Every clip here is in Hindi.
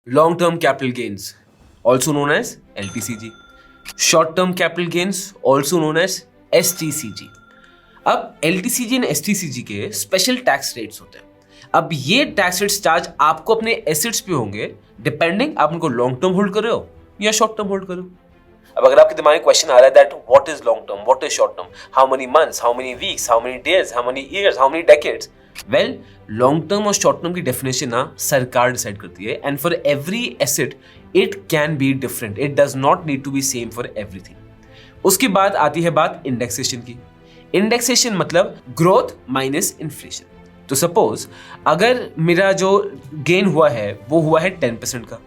Long term capital gains, also known as LTCG. Short term capital gains, also known as STCG. अब LTCG और STCG के स्पेशल टैक्स रेट्स होते हैं। अब ये टैक्स रेट्स चार्ज आपको अपने एसेट्स पे होंगे, डिपेंडिंग आप उनको लॉन्ग टर्म होल्ड कर रहे हो या शॉर्ट टर्म होल्ड कर रहे हो। अब अगर आपके दिमाग में क्वेश्चन आ रहा है that what is long term, what is short term, how many months, how many weeks, how many days, how many years, how many decades, well long term और शॉर्ट टर्म की डेफिनेशन ना सरकार डिसाइड करती है, and for every asset it can be different, it does not need to be same for everything. उसके बाद आती है बात इंडेक्सेशन की। इंडेक्सेशन मतलब ग्रोथ माइनस इन्फ्लेशन। तो सपोज अगर मेरा जो गेन हुआ है वो हुआ है 10% का,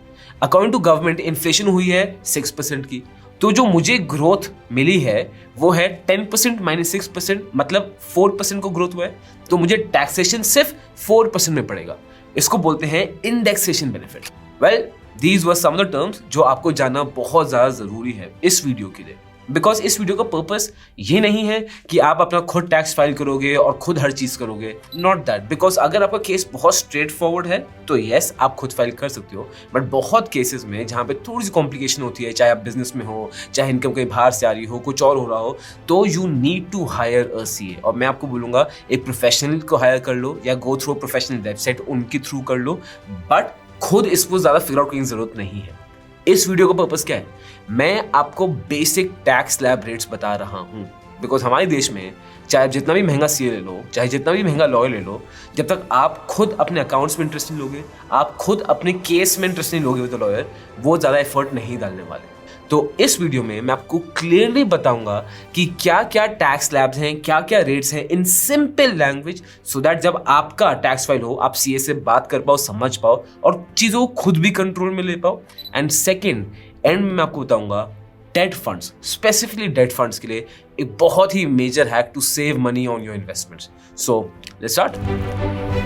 अकॉर्डिंग टू गवर्नमेंट इन्फ्लेशन हुई है 6% की, तो जो मुझे ग्रोथ मिली है वो है 10% माइनस 6%, मतलब 4% को ग्रोथ हुआ है, तो मुझे टैक्सेशन सिर्फ 4% में पड़ेगा। इसको बोलते हैं indexation benefit. Well these were some of the terms जो आपको जानना बहुत ज्यादा जरूरी है इस वीडियो के लिए, बिकॉज इस वीडियो का पर्पस ये नहीं है कि आप अपना खुद टैक्स फाइल करोगे और खुद हर चीज करोगे, नॉट दैट। बिकॉज अगर आपका केस बहुत स्ट्रेट फॉरवर्ड है तो यस आप खुद फाइल कर सकते हो, बट बहुत केसेस में जहां पे थोड़ी सी कॉम्प्लिकेशन होती है, चाहे आप बिजनेस में हो, चाहे इनकम कहीं बाहर से आ रही हो, कुछ और हो रहा हो, तो you need to hire a CA. और मैं आपको बोलूंगा एक प्रोफेशनल को हायर कर लो या गो थ्रू प्रोफेशनल वेबसाइट उनके थ्रू कर लो, बट खुद इसको ज्यादा फिगर आउट करने की जरूरत नहीं है। इस वीडियो का पर्पस क्या है, मैं आपको बेसिक टैक्स स्लैब रेट्स बता रहा हूं, बिकॉज हमारे देश में चाहे आप जितना भी महंगा सीए ले लो, चाहे जितना भी महंगा लॉयर ले लो, जब तक आप खुद अपने अकाउंट्स में इंटरेस्ट नहीं लोगे, आप खुद अपने केस में इंटरेस्ट नहीं लोगे विद द लॉयर, वो ज्यादा एफर्ट नहीं डालने वाले। तो इस वीडियो में मैं आपको क्लियरली बताऊंगा कि क्या क्या टैक्स स्लैब्स हैं, क्या क्या रेट्स हैं in simple language, so that जब आपका टैक्स फाइल हो आप सीए से बात कर पाओ, समझ पाओ और चीजों को खुद भी कंट्रोल में ले पाओ। एंड सेकेंड, एंड में मैं आपको बताऊंगा debt funds, specifically debt funds के लिए एक बहुत ही major hack to save money on your investments. So let's start.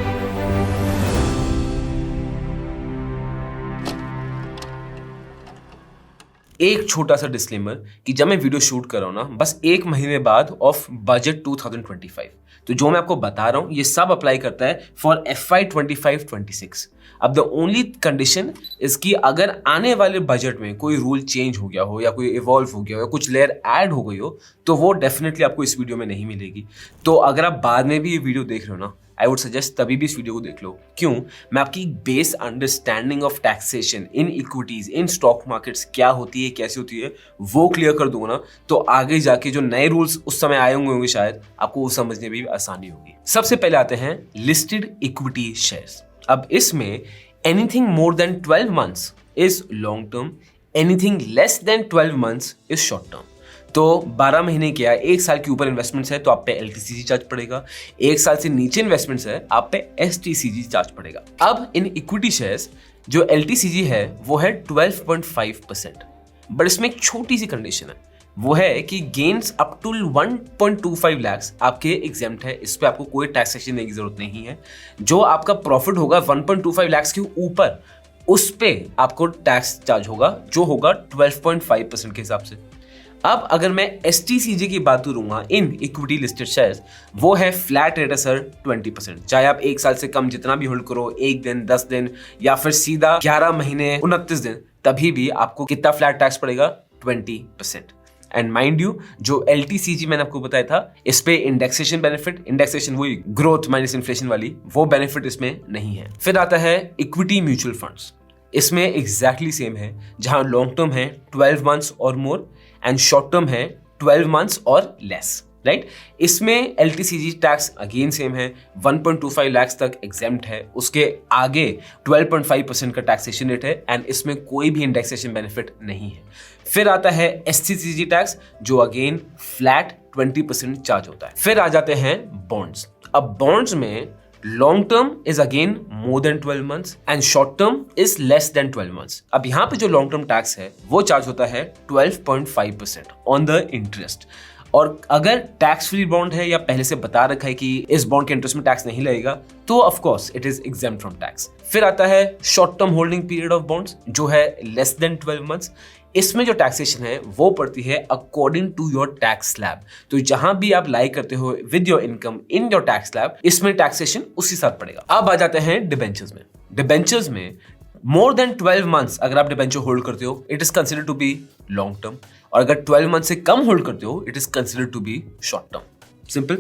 एक छोटा सा डिस्क्लेमर कि जब मैं वीडियो शूट कर रहा हूं ना, बस एक महीने बाद ऑफ बजट 2025, तो जो मैं आपको बता रहा हूं ये सब अप्लाई करता है फॉर FY 25-26। अब द ओनली कंडीशन इज कि अगर आने वाले बजट में कोई रूल चेंज हो गया हो या कोई इवॉल्व हो गया हो या कुछ लेयर ऐड हो गई हो, तो वो डेफिनेटली आपको इस वीडियो में नहीं मिलेगी। तो अगर आप बाद में भी ये वीडियो देख रहे हो ना, आई वुड सजेस्ट तभी भी इस वीडियो को देख लो। क्यों? मैं आपकी base understanding of taxation in equities, in stock markets क्या होती है, कैसे होती है, वो क्लियर कर दूंगा ना, तो आगे जाके जो नए रूल्स उस समय आए होंगे शायद आपको वो समझने में भी आसानी होगी। सबसे पहले आते हैं लिस्टेड इक्विटी शेयर्स। अब इसमें anything more than 12 months is long term, anything less than 12 months is short term. तो 12 महीने क्या, एक साल के ऊपर इन्वेस्टमेंट्स है तो आप पे LTCG चार्ज पड़ेगा, एक साल से नीचे इन्वेस्टमेंट्स है आप पे STCG चार्ज पड़ेगा। अब इन इक्विटी शेयर्स जो LTCG है वो है 12.5%, बट इसमें एक छोटी सी कंडीशन है, वो है कि गेन्स अप टू 1.25 लाख आपके एग्जेम्प्ट है, इस पे आपको कोई टैक्सेशन देने की जरूरत नहीं है। जो आपका प्रॉफिट होगा 1.25 लाख के ऊपर, उस पे आपको टैक्स चार्ज होगा जो होगा 12.5% के हिसाब से। अब अगर मैं STCG की बात करूंगा इन इक्विटी लिस्टेड शेयर्स, वो है फ्लैट रेट है सर 20%, चाहे आप एक साल से कम जितना भी होल्ड करो, 1 दिन, 10 दिन या फिर सीधा 11 महीने 29 दिन, तभी भी आपको कितना फ्लैट टैक्स पड़ेगा? 20%। एंड माइंड यू, जो LTCG मैंने आपको बताया था, इस पे इंडेक्सेशन बेनिफिट, इंडेक्सेशन वही ग्रोथ माइनस इन्फ्लेशन वाली, वो बेनिफिट इसमें नहीं है। फिर आता है इक्विटी म्यूचुअल फंड्स, इसमें एग्जैक्टली सेम है, जहां लॉन्ग टर्म है 12 मंथ्स और मोर एंड शॉर्ट टर्म है 12 मंथ्स और लेस, राइट। इसमें LTCG टैक्स अगेन सेम है, 1.25 लाख तक एग्जेम्प्ट है, उसके आगे 12.5% का टैक्सेशन रेट है एंड इसमें कोई भी इंडेक्सेशन बेनिफिट नहीं है। फिर आता है STCG टैक्स जो अगेन फ्लैट 20% चार्ज होता है। फिर आ जाते हैं बॉन्ड्स। अब बॉन्ड्स में long term is again more than 12 months and short term is less than 12 months. अब यहां पे जो लॉन्ग टर्म टैक्स है वो चार्ज होता है 12.5% ऑन द इंटरेस्ट। और अगर टैक्स फ्री बॉन्ड है या पहले से बता रखा है कि इस बॉन्ड के इंटरेस्ट में टैक्स नहीं लगेगा, तो of course it is exempt from tax. फिर आता है short term holding period of bonds जो है लेस देन 12 मंथ्स। इसमें जो टैक्सेशन है वो पड़ती है according to your tax slab. तो जहां भी आप लाई करते हो with your income in your tax slab, इसमें टैक्सेशन उसी साथ पड़ेगा। अब आ जाते हैं डिबेंचर्स में। डिबेंचर्स में मोर देन 12 मंथ्स अगर आप डिबेंचर होल्ड करते हो it is considered to be long term, और अगर 12 मंथ से कम होल्ड करते हो it is considered to be short term. Simple.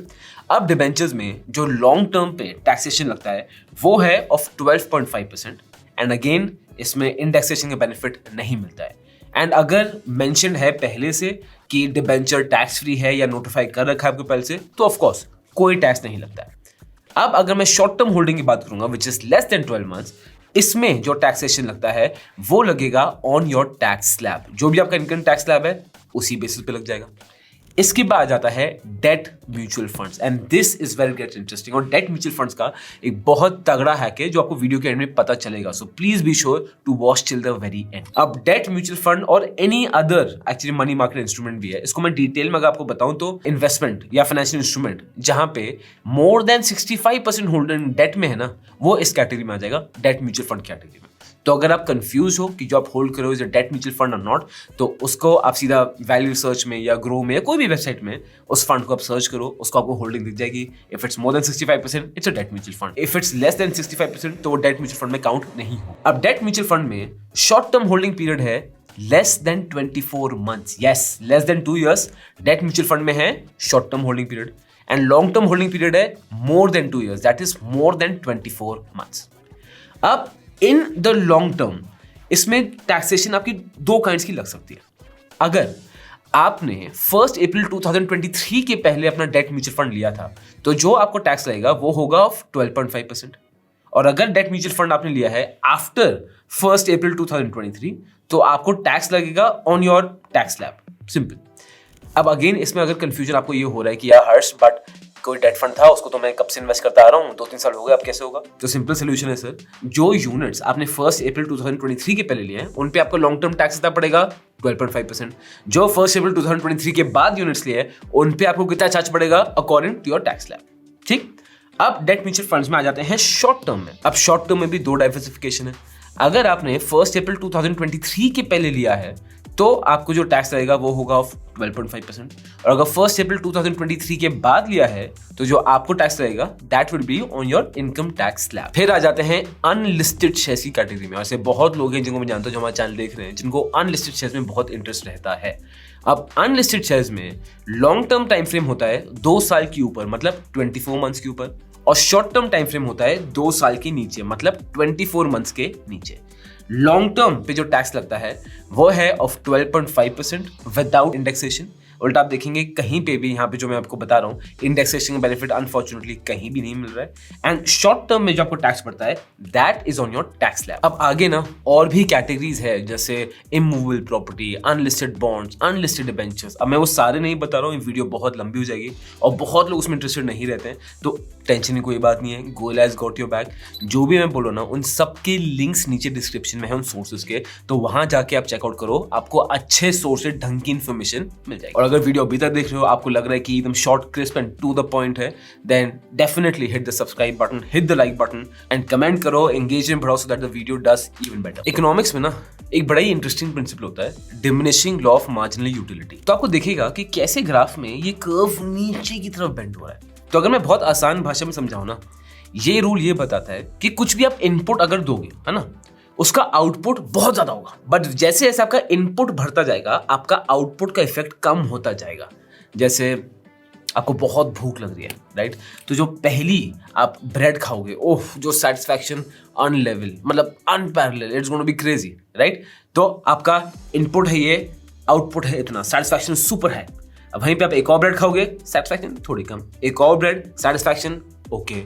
अब डिबेंचर्स में जो लॉन्ग टर्म पे टैक्सेशन लगता है वो है ऑफ 12.5%, एंड अगेन इसमें इंडेक्सेशन का बेनिफिट नहीं मिलता है। एंड अगर मेंशन है पहले से कि डिबेंचर टैक्स फ्री है या नोटिफाई कर रखा है आपको पहले से, तो ऑफ कोर्स कोई टैक्स नहीं लगता है। अब अगर मैं शॉर्ट टर्म होल्डिंग की बात करूंगा which is less than 12 months, इसमें जो टैक्सेशन लगता है वो लगेगा ऑन योर टैक्स स्लैब, जो भी आपका इनकम टैक्स स्लैब है उसी बेसिस पे लग जाएगा। इसके बाद आता है debt mutual funds, and this is very get interesting. और डेट म्यूचुअल फंड्स का एक बहुत तगड़ा हैक है जो आपको वीडियो के एंड में पता चलेगा, so please be sure to watch till the very end. अब डेट म्यूचुअल फंड और any other actually money market instrument भी है, इसको मैं डिटेल में अगर आपको बताऊं तो इन्वेस्टमेंट या फाइनेंशियल इंस्ट्रूमेंट जहां पे मोर देन 65% होल्डर डेट में है ना, वो इस कैटेगरी में आ जाएगा, डेट म्यूचुअल फंड कैटेगरी में। तो अगर आप कंफ्यूज हो कि जो आप होल्ड करो is a debt mutual fund और नॉट, तो उसको आप सीधा वैल्यू सर्च में या ग्रो में या कोई भी वेबसाइट में उस फंड को आप सर्च करो, उसको आपको होल्डिंग दिख जाएगी। If it's more than 65% it's a debt mutual fund, if it's less than 65% तो वो डेट म्यूचुअल फंड में काउंट नहीं हो। अब डेट म्यूचुअल फंड में शॉर्ट टर्म होल्डिंग पीरियड है less than 24 months, yes less than 2 years debt mutual fund में है short term holding period, and long term holding period है more than 2 years, that is more then 24 months। अब इन द लॉन्ग टर्म इसमें टैक्सेशन आपकी दो काइंड्स की लग सकती है। अगर आपने 1 अप्रैल 2023 के पहले अपना डेट म्यूचुअल फंड लिया था तो जो आपको टैक्स लगेगा वो होगा ऑफ 12.5%, और अगर डेट म्यूचुअल फंड आपने लिया है आफ्टर 1 अप्रैल 2023 तो आपको टैक्स लगेगा on your tax slab. Simple. अब अगेन इसमें अगर कंफ्यूजन आपको ये हो रहा है कि यार हर्ष बट कोई डेट फंड था उसको तो मैं कब से इन्वेस्ट करता आ रहा हूँ, 2-3 साल हो गए, अब कैसे होगा? तो सिंपल सोल्यूशन है सर, जो यूनिट्स आपने 1 अप्रैल 2023 के पहले लिए हैं उन पे आपको लॉन्ग टर्म टैक्स कितना पड़ेगा 12.5%। जो 1 अप्रैल 2023 के बाद यूनिट्स लिए हैं उन पे आपको कितना चार्ज पड़ेगा according to your tax slab. ठीक। अब डेट म्यूचुअल फंड्स में आ जाते हैं शॉर्ट टर्म में। अब शॉर्ट टर्म में भी दो डाइवर्सिफिकेशन है। अगर आपने 1 अप्रैल 2023 के पहले लिया है तो आपको जो टैक्स लगेगा वो होगा ऑफ 12.5%, और अगर 1 अप्रैल 2023 के बाद लिया है तो जो आपको टैक्स लगेगा that will be on your income tax slab. फिर आ जाते हैं अनलिस्टेड शेयर्स की कैटेगरी में। ऐसे बहुत लोग हैं जिनको मैं जानता हूं जो हमारा चैनल देख रहे हैं जिनको अनलिस्टेड शेयर्स में बहुत इंटरेस्ट रहता है। अब अनलिस्टेड शेयर्स में लॉन्ग टर्म टाइम फ्रेम होता है 2 साल के ऊपर, मतलब 24 मंथ्स के ऊपर, और शॉर्ट टर्म टाइम फ्रेम होता है 2 साल के नीचे, मतलब 24 मंथ्स के नीचे। लॉन्ग टर्म पे जो टैक्स लगता है वो है ऑफ 12.5% विदाउट इंडेक्सेशन। उल्टा आप देखेंगे कहीं पे भी यहाँ पे जो मैं आपको बता रहा हूँ इंडेक्सेशन का बेनिफिट अनफॉर्चुनेटली कहीं भी नहीं मिल रहा है, एंड शॉर्ट टर्म में जो आपको टैक्स पड़ता है that is on your tax slab. अब आगे ना और भी कैटेगरीज है जैसे immovable property, unlisted bonds, unlisted debentures. अब मैं वो सारे नहीं बता रहा हूँ, वीडियो बहुत लंबी हो जाएगी और बहुत लोग उसमें इंटरेस्टेड नहीं रहते हैं, तो टेंशन की कोई बात नहीं है, Goyal has got your back. जो भी मैं बोलो ना उन सबके लिंक्स नीचे डिस्क्रिप्शन में है उन सोर्सेज के, तो वहां जाके आप चेकआउट करो, आपको अच्छे सोर्स से ढंग की इन्फॉर्मेशन मिल जाएगी। और अगर वीडियो अभी तक देख रहे हो आपको लग रहा है कि एकदम short crisp and to the point है, then definitely hit the subscribe button, hit the like button and comment करो, एंगेजमेंट बढ़ाओ so that the video does even better. Economics में ना एक बड़ा ही इंटरेस्टिंग प्रिंसिपल होता है diminishing law of marginal utility. तो आपको देखिएगा कि कैसे ग्राफ में ये कर्व नीचे की तरफ बेंड हो रहा है। तो अगर मैं बहुत आसान भाषा में समझाऊं ना, ये रूल ये बताता है कि कुछ भी आप इनपुट अगर दोगे है ना, उसका आउटपुट बहुत ज्यादा होगा, बट जैसे जैसे आपका इनपुट बढ़ता जाएगा आपका आउटपुट का इफेक्ट कम होता जाएगा। जैसे आपको बहुत भूख लग रही है, राइट, तो जो पहली आप ब्रेड खाओगे, ओह जो सेटिस्फैक्शन अनलेवल, मतलब unparallel, it's going to be crazy, right. तो आपका इनपुट है ये, आउटपुट है इतना, सेटिस्फैक्शन सुपर है। अब वहीं पे आप एक और ब्रेड खाओगे, सेटिस्फैक्शन थोड़ी कम, एक और ब्रेड, सेटिस्फैक्शन ओके,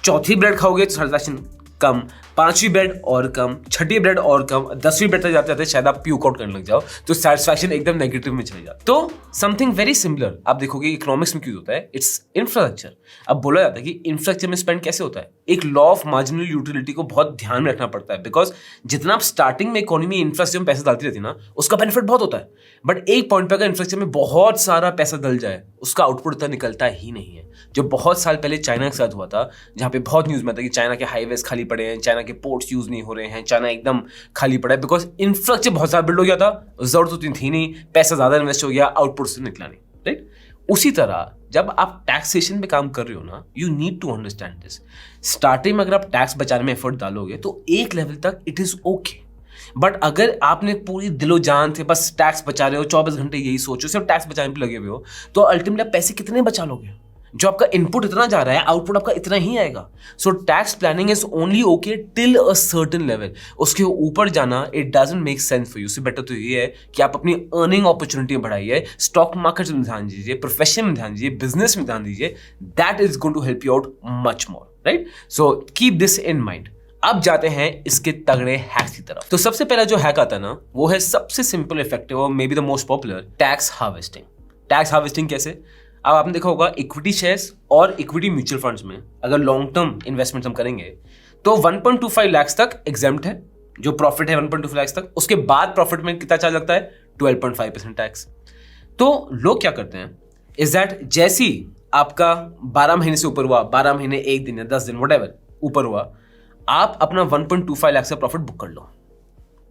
चौथी ब्रेड खाओगे तो सेटिस्फैक्शन कम, पांचवी ब्रेड और कम, छठी ब्रेड और कम, 10वीं ब्रेड तक जाते जाते शायद आप प्यूक आउट करने लग जाओ, तो सेटिस्फैक्शन एकदम नेगेटिव में चले जाता। तो समथिंग वेरी सिमिलर आप देखोगे इकोनॉमिक्स में क्यों होता है, इट्स इंफ्रास्ट्रक्चर। अब बोला जाता है कि इंफ्रास्ट्रक्चर में स्पेंड कैसे होता है, एक लॉ ऑफ मार्जिनल यूटिलिटी को बहुत ध्यान में रखना पड़ता है, बिकॉज जितना आप स्टार्टिंग में इकोनॉमी इंफ्रास्ट्रक्चर में पैसे डालती रहती है ना, उसका बेनिफिट बहुत होता है, बट एक पॉइंट पे अगर इंफ्रास्ट्रक्चर में बहुत सारा पैसा डल जाए उसका आउटपुट इतना निकलता ही नहीं है। जो बहुत साल पहले चाइना के साथ हुआ था, जहां पे बहुत न्यूज में था कि चाइना के हाईवेज खाली पड़े हैं, चाइना के पोर्ट्स यूज नहीं हो रहे हैं, चाइना एकदम खाली पड़ा है, बिकॉज इंफ्रास्ट्रक्चर बहुत सारा बिल्ड हो गया था, जरूरत तो थी नहीं, पैसा ज्यादा इन्वेस्ट हो गया, आउटपुट से निकला नहीं, राइट। उसी तरह जब आप टैक्सेशन पे काम कर रहे हो ना, you need to understand this. Starting में अगर आप टैक्स बचाने में एफर्ट डालोगे तो एक लेवल तक इट इज ओके, बट अगर आपने पूरी दिलो जान से बस टैक्स बचा रहे हो, 24 घंटे यही सोचो, सिर्फ टैक्स बचाने पे लगे हुए हो, तो अल्टीमेटली आप पैसे कितने बचा लोगे? जो आपका इनपुट इतना जा रहा है, आउटपुट आपका इतना ही आएगा। So tax planning is only okay till a certain level. उसके ऊपर जाना it doesn't make sense for you. उससे बेटर तो ये है कि आप अपनी अर्निंग अपॉर्चुनिटी बढ़ाइए, स्टॉक मार्केट में ध्यान दीजिए, प्रोफेशन में ध्यान दीजिए, बिजनेस में ध्यान दीजिए। That is going to help you out much more, right? So keep this in mind. अब जाते हैं इसके तगड़े हैक्स की तरफ। तो सबसे पहला जो हैक आता है ना, वो है सबसे सिंपल, इफेक्टिव और may be the most popular, tax harvesting. Tax harvesting कैसे? अब आपने देखा होगा इक्विटी शेयर्स और इक्विटी म्यूचुअल फंड्स में अगर लॉन्ग टर्म इन्वेस्टमेंट हम करेंगे तो 1.25 लाख तक एग्जेम्प्ट है, जो प्रॉफिट है 1.25 लाख तक। उसके बाद प्रॉफिट में कितना चार्ज लगता है? 12.5% टैक्स। तो लोग क्या करते हैं इज दैट जैसे ही आपका 12 महीने से ऊपर हुआ, 12 महीने 1 दिन या 10 दिन व्हाटएवर ऊपर हुआ, आप अपना 1.25 लाख से प्रॉफिट बुक कर लो।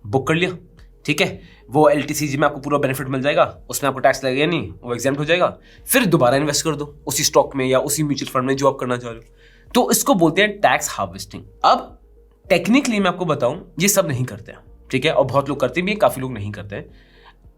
बुक कर लिया, ठीक है, वो एलटीसीजी में आपको पूरा बेनिफिट मिल जाएगा, उसमें आपको टैक्स लगेगा नहीं, वो एग्जेम्प्ट हो जाएगा। फिर दोबारा इन्वेस्ट कर दो उसी स्टॉक में या उसी म्यूचुअल फंड में जो आप करना चाह रहे हो। तो इसको बोलते हैं टैक्स हार्वेस्टिंग। अब टेक्निकली मैं आपको बताऊं, ये सब नहीं करते हैं, ठीक है, और बहुत लोग करते भी हैं, काफी लोग नहीं करते हैं।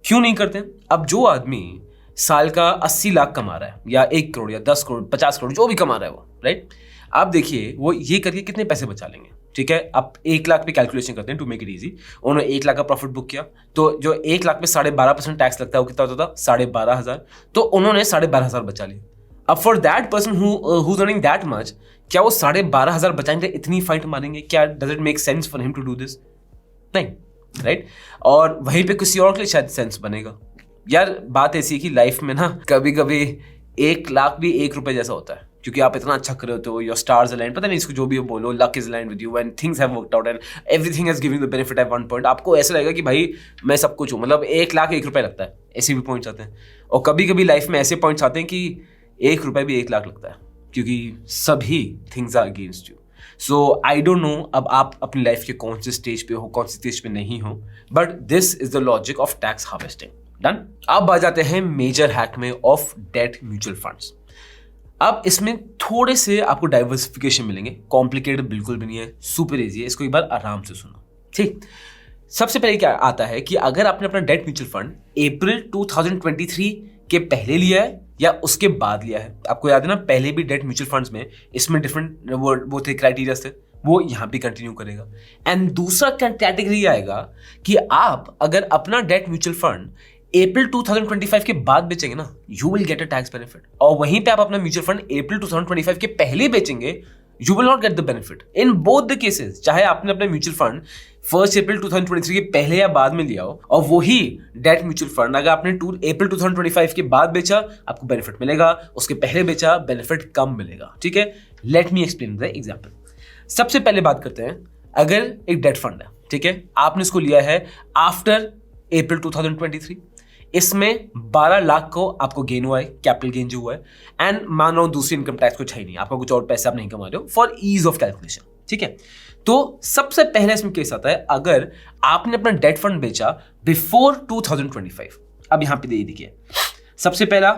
क्यों नहीं करते? अब जो आदमी साल का 80 लाख कमा रहा है या 1 करोड़ या 10 करोड़ 50 करोड़ जो भी कमा रहा है वो, राइट, आप देखिए वो ये करके कितने पैसे बचा लेंगे, ठीक है। आप 1 लाख पे कैलकुलेशन करते हैं टू मेक इट इजी। उन्होंने 1 लाख का प्रॉफिट बुक किया, तो जो 1 लाख पे 12.5% टैक्स लगता है वो कितना होता था? 12,500। तो उन्होंने 12,500 बचा लिया। अब for that person who's earning that much, क्या वो 12,500 बचाने के लिए इतनी फाइट मारेंगे? क्या does it make sense for him to do this? नहीं, राइट। और वहीं पे किसी और के लिए शायद सेंस बनेगा। यार बात ऐसी है कि लाइफ में ना कभी कभी 1 लाख भी 1 रुपए जैसा होता है, क्योंकि आप इतना अच्छा कर रहे होते हो, योर स्टार्स अलाइन, पता नहीं इसको जो भी बोलो, luck is aligned with you and things have worked out and everything has given the benefit at one point. आपको ऐसा लगेगा कि भाई मैं सब कुछ हूँ, मतलब 1 लाख 1 रुपए लगता है, ऐसे भी पॉइंट्स आते हैं। और कभी कभी लाइफ में ऐसे पॉइंट्स आते हैं कि 1 रुपए भी 1 लाख लगता है, क्योंकि सभी things are against you. So I don't know अब आप अपनी लाइफ के कौन से स्टेज पे हो, कौन से स्टेज पे नहीं हो, but this is the logic of tax harvesting. Done. अब आ जाते हैं मेजर हैक में ऑफ डेट म्यूचुअल फंड्स। अब इसमें थोड़े से आपको डाइवर्सिफिकेशन मिलेंगे, कॉम्प्लिकेटेड बिल्कुल भी नहीं है, सुपर इजी है, इसको एक बार आराम से सुनो, ठीक। सबसे पहले क्या आता है कि अगर आपने अपना डेट म्यूचुअल फंड अप्रैल 2023 के पहले लिया है या उसके बाद लिया है, आपको याद है ना पहले भी डेट म्यूचुअल फंड्स में इसमें डिफरेंट वो थे क्राइटेरिया थे, वो यहां भी कंटिन्यू करेगा। एंड दूसरा कैटेगरी आएगा कि आप अगर अपना डेट म्यूचुअल फंड अप्रैल 2025 के बाद बेचेंगे ना, you will get a tax benefit. और वहीं पे आप अपना म्यूचुअल फंड अप्रैल 2025 के पहले बेचेंगे, you will not get the benefit in both the cases. चाहे आपने अपना म्यूचुअल फंड 1 अप्रैल 2023 के पहले या बाद में लिया हो, और वही डेट म्यूचुअल फंड अगर आपने अप्रैल 2025 के बाद बेचा, आपको बेनिफिट मिलेगा, उसके पहले बेचा बेनिफिट कम मिलेगा, ठीक है। Let me explain the example. सबसे पहले बात करते हैं, अगर एक डेट फंड है, ठीक है, आपने इसको लिया है आफ्टर अप्रैल 2023, इसमें 12 लाख को आपको गेन हुआ है, कैपिटल गेन जो हुआ है, एंड मान लो दूसरी इनकम टैक्स कुछ है ही नहीं, आपका कुछ और पैसे आप नहीं कमा रहे हो, फॉर ईज ऑफ कैलकुलेशन, ठीक है। तो सबसे पहले इसमें केस आता है अगर आपने अपना डेट फंड बेचा बिफोर 2025। अब यहां पे दे देखिए, सबसे पहला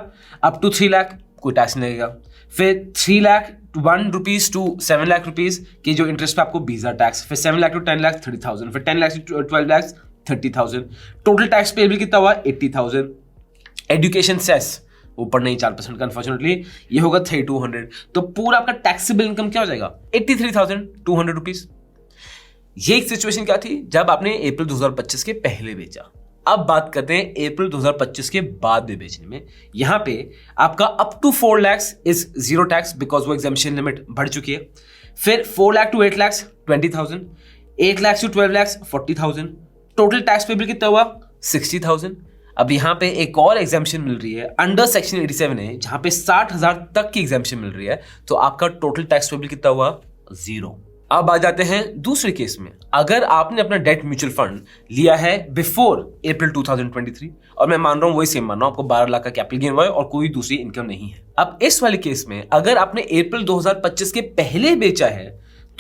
अप टू 3 लाख कोई टैक्स नहीं लगेगा, फिर 3 lakh 1 rupees to 7 lakh rupees की जो इंटरेस्ट पे आपको बीजा टैक्स, फिर 7 लाख टू 10 लाख 30,000, फिर 10 lakh to 12 lakh 30,000। Total tax payable कितना हुआ? 80,000। एजुकेशन सेस ऊपर नहीं 4% का अनफॉर्चुनेटली, ये होगा 3,200। तो पूरा आपका टैक्सेबल इनकम क्या हो जाएगा? 83,200 रुपीज। ये एक सिचुएशन क्या थी जब आपने अप्रैल 2025 के पहले बेचा। अब बात करते हैं अप्रैल 2025 के बाद में बेचने में। यहां पे आपका up to 4 lakh is zero tax because वो एग्जाम्पशन लिमिट बढ़ चुकी है। फिर 4 lakh to 8 lakh 20,000, 8 lakh to 12 lakh 40,000। Total tax payable कितना हुआ? 60,000। अब यहां पे एक और एग्जाम्पशन मिल रही है अंडर सेक्शन 87 है, जहां पे 60,000 तक की एग्जाम्पशन मिल रही है, तो आपका टोटल टैक्स पेबल कितना हुआ? 0। अब आ जाते हैं दूसरे केस में, अगर आपने अपना डेट म्यूचुअल फंड लिया है बिफोर अप्रैल 2023, और मैं मान रहा हूं वही सेम मान रहा हूं, आपको 12 लाख का कैपिटल गेन हुआ है और कोई दूसरी इनकम नहीं है। अब इस वाले केस में अगर आपने अप्रैल 2025 के पहले बेचा है,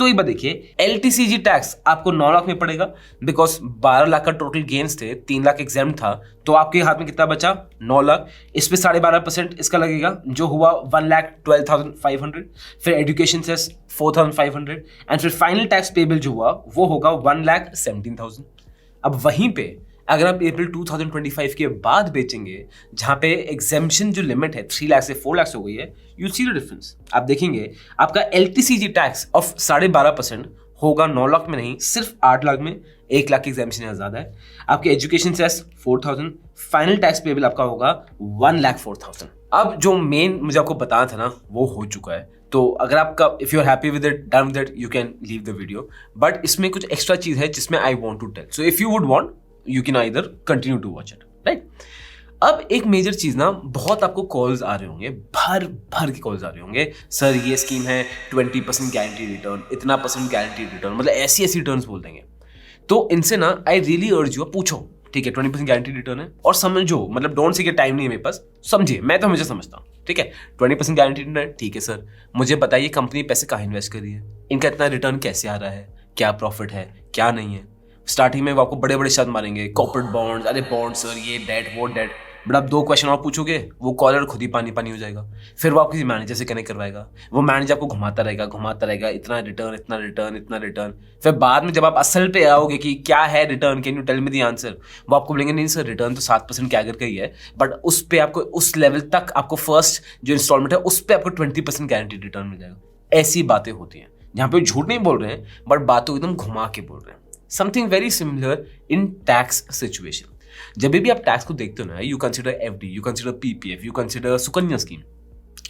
तो एक बात देखिए, LTCG टैक्स आपको 9 लाख में पड़ेगा बिकॉज 12 लाख का टोटल गेन्स थे, 3 लाख एग्जाम था, तो आपके हाथ में कितना बचा 9 लाख। इस पे 12.5% इसका लगेगा जो हुआ 1,12,500। फिर एजुकेशन सेस 4,500 एंड फिर फाइनल टैक्स पेबल जो हुआ वो होगा 1,17,000। अब वहीं पे अगर आप अप्रैल 2025 के बाद बेचेंगे जहां पे एग्जेम्पशन जो लिमिट है 3 लाख से 4 लाख हो गई है, यू सी द डिफरेंस। आप देखेंगे आपका LTCG टैक्स ऑफ 12.5% होगा 9 लाख में नहीं, सिर्फ 8 लाख में। 1 लाख की एग्जेम्पशन यहाँ ज्यादा है। आपके education cess 4,000, final tax payable आपका होगा 1,04,000। अब जो मेन मुझे आपको बताना था ना वो हो चुका है, तो अगर आपका if you are happy with it, done with it, you can leave the video. But इसमें कुछ एक्स्ट्रा चीज है जिसमें I want to tell, so if you would want you can either continue to watch it, right. अब एक मेजर चीज ना, बहुत आपको कॉल्स आ रहे होंगे, भर भर के कॉल्स आ रहे होंगे, सर ये स्कीम है 20% गारंटी रिटर्न, इतना % गारंटी रिटर्न, मतलब ऐसी ऐसी रिटर्न्स बोल देंगे। तो इनसे ना आई रियली अर्ज यू, पूछो ठीक है 20% गारंटी रिटर्न है और समझो, मतलब डोंट सी के टाइम नहीं है मेरे पास, समझिए, मैं तो हमेशा समझता हूँ, ठीक है 20% गारंटी रिटर्न है, ठीक है सर मुझे बताइए कंपनी पैसे कहाँ इन्वेस्ट कर रही है, इनका इतना रिटर्न कैसे आ रहा है, क्या प्रॉफिट है क्या नहीं है। स्टार्टिंग में वो आपको बड़े बड़े शब्द मारेंगे, कॉर्पोरेट बॉन्ड्स, अरे बॉन्ड सर ये डेट वो डेट, बट आप 2 क्वेश्चन और पूछोगे वो कॉलर खुद ही पानी पानी हो जाएगा। फिर वो आप किसी मैनेजर से कनेक्ट करवाएगा, वो मैनेजर आपको घुमाता रहेगा, इतना रिटर्न इतना रिटर्न इतना रिटर्न। फिर बाद में जब आप असल पे आओगे कि क्या है return, can you tell me the answer, वो आपको बोलेंगे नहीं सर रिटर्न तो 7% के आगे का ही है, बट उस पर आपको उस लेवल तक आपको फर्स्ट जो इंस्टॉलमेंट है उस पर आपको 20% गारंटी रिटर्न मिल जाएगा। ऐसी बातें होती हैं जहाँ पे झूठ नहीं बोल रहे हैं बट बातों एकदम घुमा के बोल रहे हैं। Something very similar in tax situation. जब भी आप टैक्स को देखते हो ना, you consider FD, you consider PPF, you consider Sukanya scheme,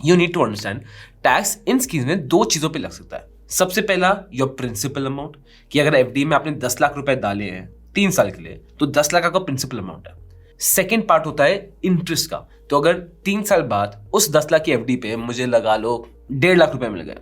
you need to understand tax in scheme में 2 चीजों पे लग सकता है। सबसे पहला योर प्रिंसिपल अमाउंट, कि अगर FD में आपने 10 लाख रुपए डाले हैं 3 साल के लिए तो 10 लाख का प्रिंसिपल अमाउंट है। सेकेंड पार्ट होता है इंटरेस्ट का, तो अगर 3 साल बाद उस 10 लाख की FD पे मुझे लगा लो 1.5 लाख रुपए मिल गए,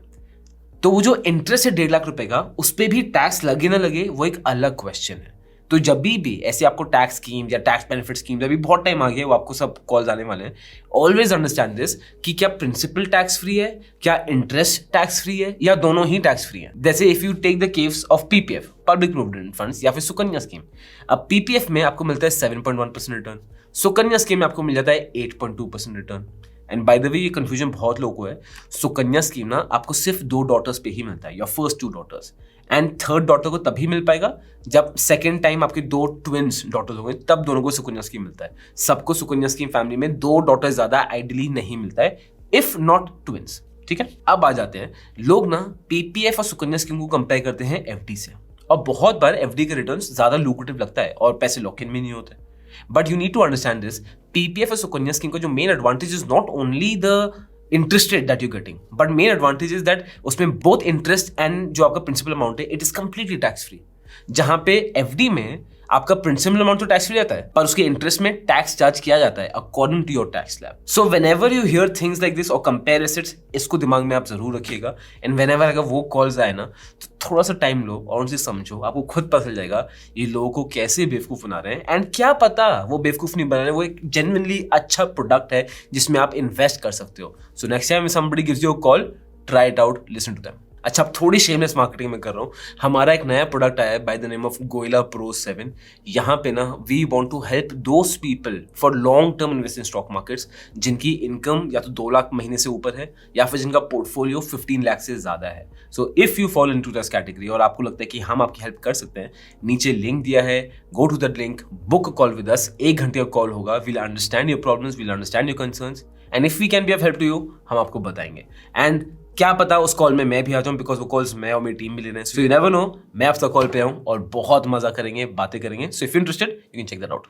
तो वो जो इंटरेस्ट है 1.5 लाख रुपए का, उस पर भी टैक्स लगे ना लगे वो एक अलग क्वेश्चन है। तो जब भी ऐसे आपको टैक्स स्कीम या टैक्स बेनिफिट स्कीम, अभी बहुत टाइम आ गया वो आपको सब कॉल्स आने वाले हैं, ऑलवेज अंडरस्टैंड दिस कि क्या प्रिंसिपल टैक्स फ्री है, क्या इंटरेस्ट टैक्स फ्री है, या दोनों ही टैक्स फ्री है। जैसे if you take the case of PPF, public provident funds, या फिर सुकन्या स्कीम। अब PPF में आपको मिलता है 7.1% रिटर्न, सुकन्या स्कीम में आपको मिल जाता है 8.2% return. And by the way ये कंफ्यूजन बहुत लोगों को है, सुकन्या स्कीम ना आपको सिर्फ 2 डॉटर्स पे ही मिलता है, your first 2 daughters, and third daughter को तभी मिल पाएगा जब सेकेंड टाइम आपके 2 ट्विंस डॉटर्स होंगे, तब दोनों को सुकन्या स्कीम मिलता है। सबको सुकन्या स्कीम फैमिली में 2 डॉटर्स ज्यादा आइडियली नहीं मिलता है, इफ नॉट ट्विंस, ठीक है। अब आ जाते हैं, लोग ना PPF और सुकन्या स्कीम को कंपेयर करते हैं FD से, और बहुत बार FD के रिटर्न ज्यादा लुक्रेटिव लगता है और पैसे लॉक इन भी नहीं होते। But you need to understand this, PPF और सुकन्या स्कीम का जो main advantage is not only the interest rate that you getting, but main advantage is that उसमें बोथ इंटरेस्ट एंड जो आपका प्रिंसिपल अमाउंट है it is completely tax free. जहां पे FD में आपका प्रिंसिपल अमाउंट तो टैक्स फ्री रहता है पर उसके इंटरेस्ट में टैक्स चार्ज किया जाता है according to your tax slab. So whenever you hear things like this और कंपेयर एसेट्स, इसको दिमाग में आप जरूर रखिएगा। एंड व्हेनेवर अगर वो कॉल्स आए ना तो थोड़ा सा टाइम लो और उनसे समझो, आपको खुद पता चल जाएगा ये लोगों को कैसे बेवकूफ बना रहे हैं। एंड क्या पता वो बेवकूफ नहीं बना रहे, वो एक जेन्युइनली अच्छा प्रोडक्ट है जिसमें आप इन्वेस्ट कर सकते हो। So next time somebody gives you a call, try it out, listen to them. अच्छा, अब थोड़ी शेमलेस मार्केटिंग में कर रहा हूँ। हमारा एक नया प्रोडक्ट आया है by the name of Goila pro 7। यहाँ पे ना we want to help those people for long term invest in stock markets जिनकी इनकम या तो 2 लाख महीने से ऊपर है या फिर जिनका पोर्टफोलियो 15 लाख से ज्यादा है। सो if you fall into this category और आपको लगता है कि हम आपकी हेल्प कर सकते हैं, नीचे लिंक दिया है, go to that link, book call with us. 1 घंटे का कॉल होगा, we'll understand your problems, we'll understand your concerns, and if we can be of help to you, हम आपको बताएंगे। एंड क्या पता उस कॉल में मैं भी आ जाऊं, बिकॉज वो कॉल्स मैं और मेरी टीम भी ले रहे हैं। सो यू नेवर नो, मैं आपका कॉल पे आऊं और बहुत मजा करेंगे, बातें करेंगे। So if you interested you can check that out.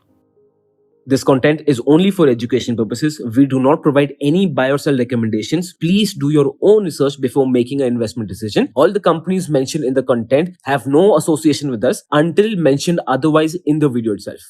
This content is only for education purposes. We do not provide any buy or sell recommendations. Please do your own research before making an investment decision. All the companies mentioned in the content have no association with us until mentioned otherwise in the video itself.